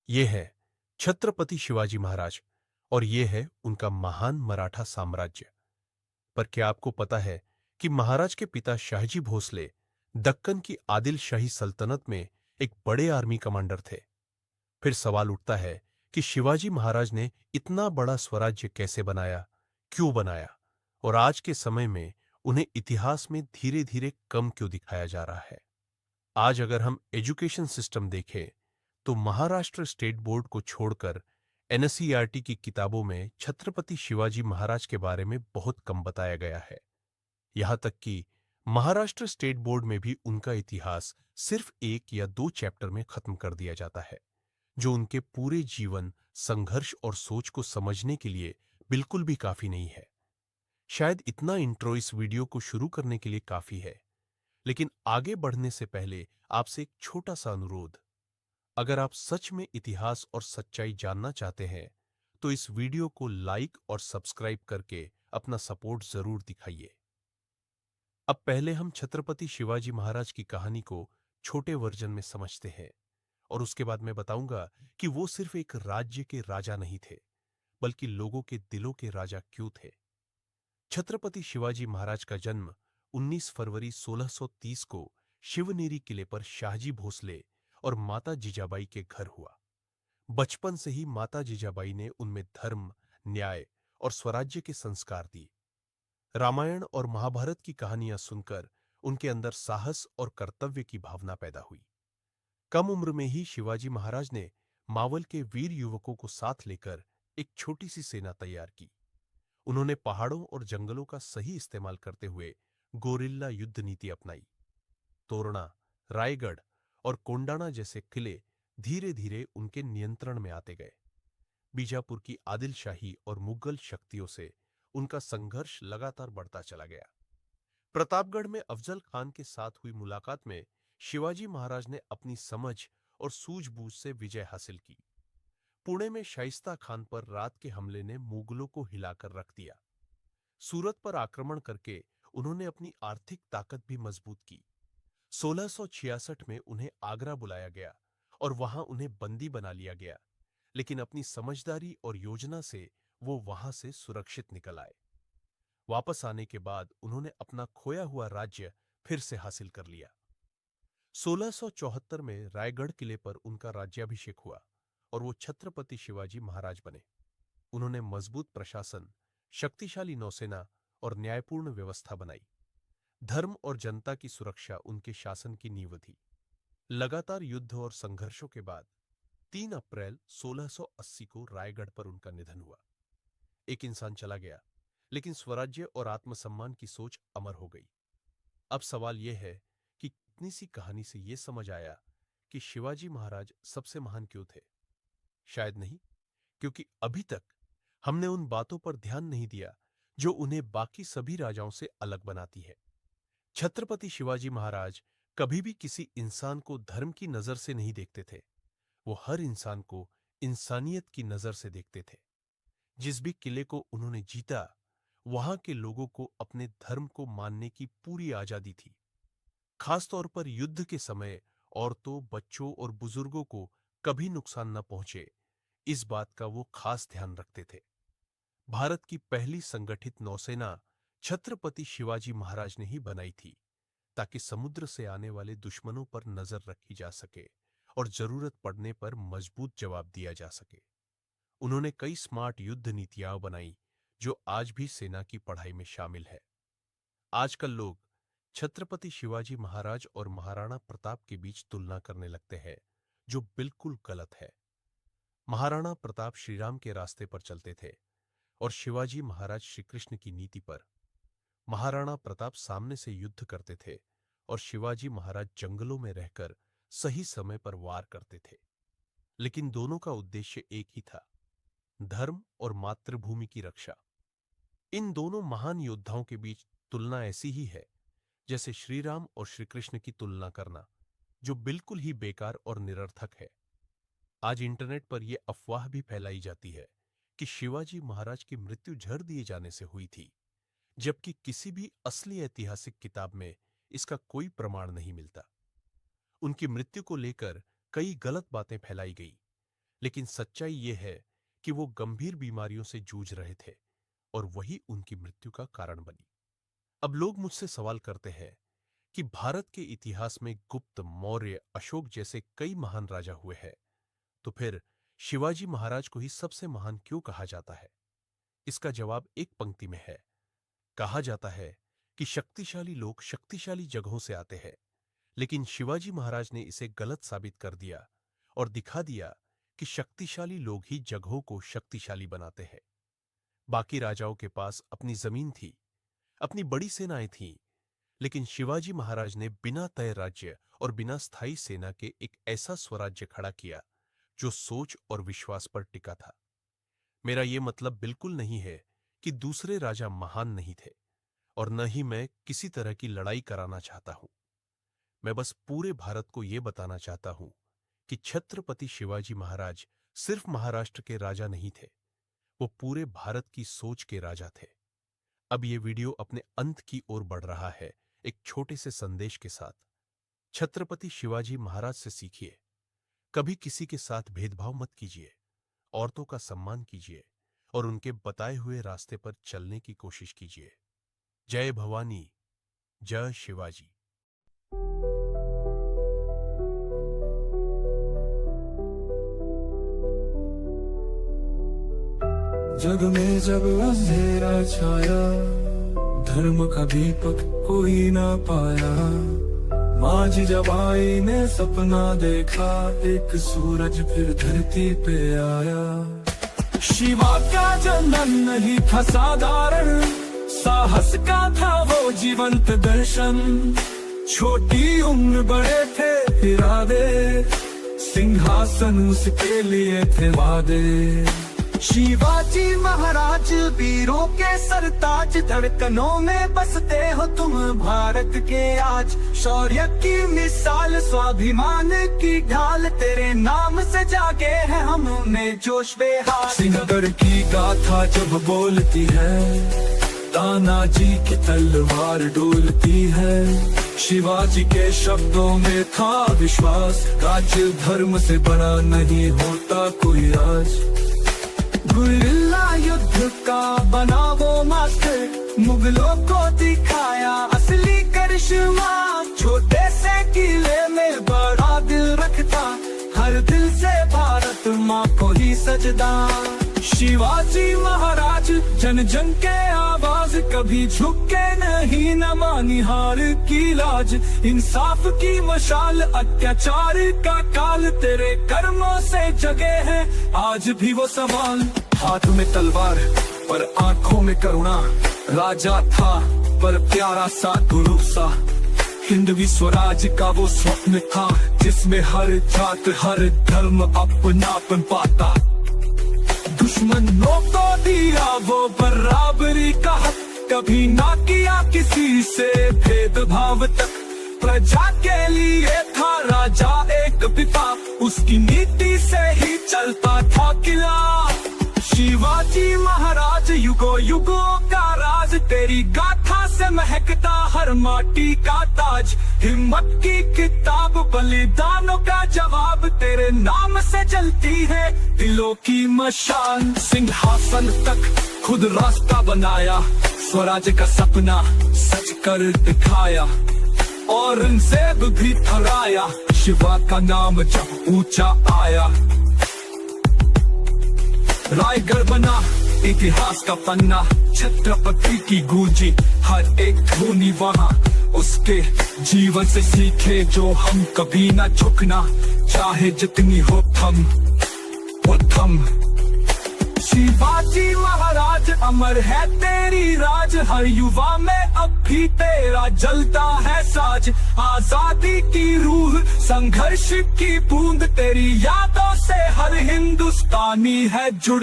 ये है छत्रपति शिवाजी महाराज और ये है उनका महान मराठा साम्राज्य। पर क्या आपको पता है कि महाराज के पिता शाहजी भोसले दक्कन की आदिल शाही सल्तनत में एक बड़े आर्मी कमांडर थे। फिर सवाल उठता है कि शिवाजी महाराज ने इतना बड़ा स्वराज्य कैसे बनाया, क्यों बनाया और आज के समय में उन्हें इतिहास में धीरे धीरे कम क्यों दिखाया जा रहा है। आज अगर हम एजुकेशन सिस्टम देखें तो महाराष्ट्र स्टेट बोर्ड को छोड़कर एनसीईआरटी की किताबों में छत्रपति शिवाजी महाराज के बारे में बहुत कम बताया गया है। यहां तक कि महाराष्ट्र स्टेट बोर्ड में भी उनका इतिहास सिर्फ एक या दो चैप्टर में खत्म कर दिया जाता है, जो उनके पूरे जीवन, संघर्ष और सोच को समझने के लिए बिल्कुल भी काफी नहीं है। शायद इतना इंट्रो इस वीडियो को शुरू करने के लिए काफी है, लेकिन आगे बढ़ने से पहले आपसे एक छोटा सा अनुरोध। अगर आप सच में इतिहास और सच्चाई जानना चाहते हैं तो इस वीडियो को लाइक और सब्सक्राइब करके अपना सपोर्ट जरूर दिखाइए। अब पहले हम छत्रपति शिवाजी महाराज की कहानी को छोटे वर्जन में समझते हैं और उसके बाद मैं बताऊंगा कि वो सिर्फ एक राज्य के राजा नहीं थे, बल्कि लोगों के दिलों के राजा क्यों थे। छत्रपति शिवाजी महाराज का जन्म 19 फरवरी 1630 को शिवनेरी किले पर शाहजी भोसले और माता जीजाबाई के घर हुआ। बचपन से ही माता जीजाबाई ने उनमें धर्म, न्याय और स्वराज्य के संस्कार दिए। रामायण और महाभारत की कहानियां सुनकर उनके अंदर साहस और कर्तव्य की भावना पैदा हुई। कम उम्र में ही शिवाजी महाराज ने मावल के वीर युवकों को साथ लेकर एक छोटी सी सेना तैयार की। उन्होंने पहाड़ों और जंगलों का सही इस्तेमाल करते हुए गोरिल्ला युद्ध नीति अपनाई। तोरणा, रायगढ़ और कोंडाणा जैसे किले धीरे धीरे उनके नियंत्रण में आते गए। बीजापुर की आदिल शाही और मुगल शक्तियों से उनका संघर्ष लगातार बढ़ता चला गया। प्रतापगढ़ में अफजल खान के साथ हुई मुलाकात में शिवाजी महाराज ने अपनी समझ और सूझबूझ से विजय हासिल की। पुणे में शाइस्ता खान पर रात के हमले ने मुगलों को हिलाकर रख दिया। सूरत पर आक्रमण करके उन्होंने अपनी आर्थिक ताकत भी मजबूत की। 1666 में उन्हें आगरा बुलाया गया और वहां उन्हें बंदी बना लिया गया, लेकिन अपनी समझदारी और योजना से वो वहां से सुरक्षित निकल आए। वापस आने के बाद उन्होंने अपना खोया हुआ राज्य फिर से हासिल कर लिया। 1674 में रायगढ़ किले पर उनका राज्याभिषेक हुआ और वो छत्रपति शिवाजी महाराज बने। उन्होंने मजबूत प्रशासन, शक्तिशाली नौसेना और न्यायपूर्ण व्यवस्था बनाई। धर्म और जनता की सुरक्षा उनके शासन की नींव थी। लगातार युद्ध और संघर्षों के बाद 3 अप्रैल 1680 को रायगढ़ पर उनका निधन हुआ। एक इंसान चला गया, लेकिन स्वराज्य और आत्मसम्मान की सोच अमर हो गई। अब सवाल यह है कि कितनी सी कहानी से यह समझ आया कि शिवाजी महाराज सबसे महान क्यों थे। शायद नहीं, क्योंकि अभी तक हमने उन बातों पर ध्यान नहीं दिया जो उन्हें बाकी सभी राजाओं से अलग बनाती है। छत्रपति शिवाजी महाराज कभी भी किसी इंसान को धर्म की नजर से नहीं देखते थे। वो हर इंसान को इंसानियत की नजर से देखते थे। जिस भी किले को उन्होंने जीता, वहां के लोगों को अपने धर्म को मानने की पूरी आजादी थी। खासतौर पर युद्ध के समय औरतों, बच्चों और बुजुर्गों को कभी नुकसान न पहुंचे, इस बात का वो खास ध्यान रखते थे। भारत की पहली संगठित नौसेना छत्रपति शिवाजी महाराज ने ही बनाई थी, ताकि समुद्र से आने वाले दुश्मनों पर नजर रखी जा सके और जरूरत पड़ने पर मजबूत जवाब दिया जा सके। उन्होंने कई स्मार्ट युद्ध नीतियां बनाई जो आज भी सेना की पढ़ाई में शामिल है। आजकल लोग छत्रपति शिवाजी महाराज और महाराणा प्रताप के बीच तुलना करने लगते हैं, जो बिल्कुल गलत है। महाराणा प्रताप श्रीराम के रास्ते पर चलते थे और शिवाजी महाराज श्री कृष्ण की नीति पर। महाराणा प्रताप सामने से युद्ध करते थे और शिवाजी महाराज जंगलों में रहकर सही समय पर वार करते थे। लेकिन दोनों का उद्देश्य एक ही था, धर्म और मातृभूमि की रक्षा। इन दोनों महान योद्धाओं के बीच तुलना ऐसी ही है जैसे श्री राम और श्री कृष्ण की तुलना करना, जो बिल्कुल ही बेकार और निरर्थक है। आज इंटरनेट पर यह अफवाह भी फैलाई जाती है कि शिवाजी महाराज की मृत्यु जहर दिए जाने से हुई थी, जबकि किसी भी असली ऐतिहासिक किताब में इसका कोई प्रमाण नहीं मिलता। उनकी मृत्यु को लेकर कई गलत बातें फैलाई गई, लेकिन सच्चाई ये है कि वो गंभीर बीमारियों से जूझ रहे थे और वही उनकी मृत्यु का कारण बनी। अब लोग मुझसे सवाल करते हैं कि भारत के इतिहास में गुप्त, मौर्य, अशोक जैसे कई महान राजा हुए हैं, तो फिर शिवाजी महाराज को ही सबसे महान क्यों कहा जाता है? इसका जवाब एक पंक्ति में है। कहा जाता है कि शक्तिशाली लोग शक्तिशाली जगहों से आते हैं, लेकिन शिवाजी महाराज ने इसे गलत साबित कर दिया और दिखा दिया कि शक्तिशाली लोग ही जगहों को शक्तिशाली बनाते हैं। बाकी राजाओं के पास अपनी जमीन थी, अपनी बड़ी सेनाएं थीं, लेकिन शिवाजी महाराज ने बिना तय राज्य और बिना स्थायी सेना के एक ऐसा स्वराज्य खड़ा किया जो सोच और विश्वास पर टिका था। मेरा यह मतलब बिल्कुल नहीं है कि दूसरे राजा महान नहीं थे, और न ही मैं किसी तरह की लड़ाई कराना चाहता हूं। मैं बस पूरे भारत को यह बताना चाहता हूं कि छत्रपति शिवाजी महाराज सिर्फ महाराष्ट्र के राजा नहीं थे, वो पूरे भारत की सोच के राजा थे। अब यह वीडियो अपने अंत की ओर बढ़ रहा है एक छोटे से संदेश के साथ। छत्रपति शिवाजी महाराज से सीखिए, कभी किसी के साथ भेदभाव मत कीजिए, औरतों का सम्मान कीजिए और उनके बताए हुए रास्ते पर चलने की कोशिश कीजिए। जय भवानी, जय शिवाजी। जग में जब अंधेरा छाया, धर्म का दीपक कोई ना पाया, माझी जब आई ने सपना देखा, एक सूरज फिर धरती पे आया। शिवा का जन्म नहीं था साधारण, साहस का था वो जीवंत दर्शन। छोटी उम्र बड़े थे इरादे, सिंहासन उसके लिए थे वादे। शिवाजी महाराज वीरों के सरताज, धड़कनों में बसते हो तुम भारत के आज। शौर्य की मिसाल, स्वाभिमान की ढाल, तेरे नाम से जागे हैं हमने जोश बेहाल। सिंहगढ़ की गाथा जब बोलती है, तानाजी की तलवार डोलती है। शिवाजी के शब्दों में था विश्वास, राज्य धर्म से बड़ा नहीं होता कोई राज। गुरिल्ला युद्ध का बना वो मास्टर, मुगलों को दिखाया असली करिश्मा। छोटे से किले में बड़ा दिल रखता, हर दिल से भारत माँ को ही सजदा। शिवाजी महाराज जन जन के आवाज, कभी झुके नहीं न मानी हार की लाज। इंसाफ की मशाल, अत्याचार का काल, तेरे कर्मों से जगे हैं आज भी वो सवाल। हाथ में तलवार पर आंखों में करुणा, राजा था पर प्यारा सा गुरु सा। हिंदवी स्वराज का वो स्वप्न था, जिसमें हर जात हर धर्म अपनापन पाता। दुश्मनों को दिया वो बराबरी का हक, कभी ना किया किसी से भेदभाव तक। प्रजा के लिए था राजा एक पिता, उसकी नीति से ही चलता था किला। शिवाजी महाराज युगों युगों का राज, तेरी गाथा से महकता हर माटी का ताज। हिम्मत की किताब, बलिदानों का जवाब, तेरे नाम से जलती है दिलों की मशाल। सिंहासन तक खुद रास्ता बनाया, स्वराज का सपना सच कर दिखाया। औरंगजेब भी थराया, शिवा का नाम जब ऊंचा आया। रायगढ़ बना इतिहास का पन्ना, छत्रपति की गूंजी हर एक धुनी वहाँ। उसके जीवन से सीखे जो हम, कभी ना झुकना चाहे जितनी हो थम वो थम। शिवाजी महाराज अमर है तेरी राज, हर युवा में अब भी तेरा जलता है साज। आजादी की रूह, संघर्ष की बूंद, तेरी यादों से हर हिंदुस्तानी है जुड़।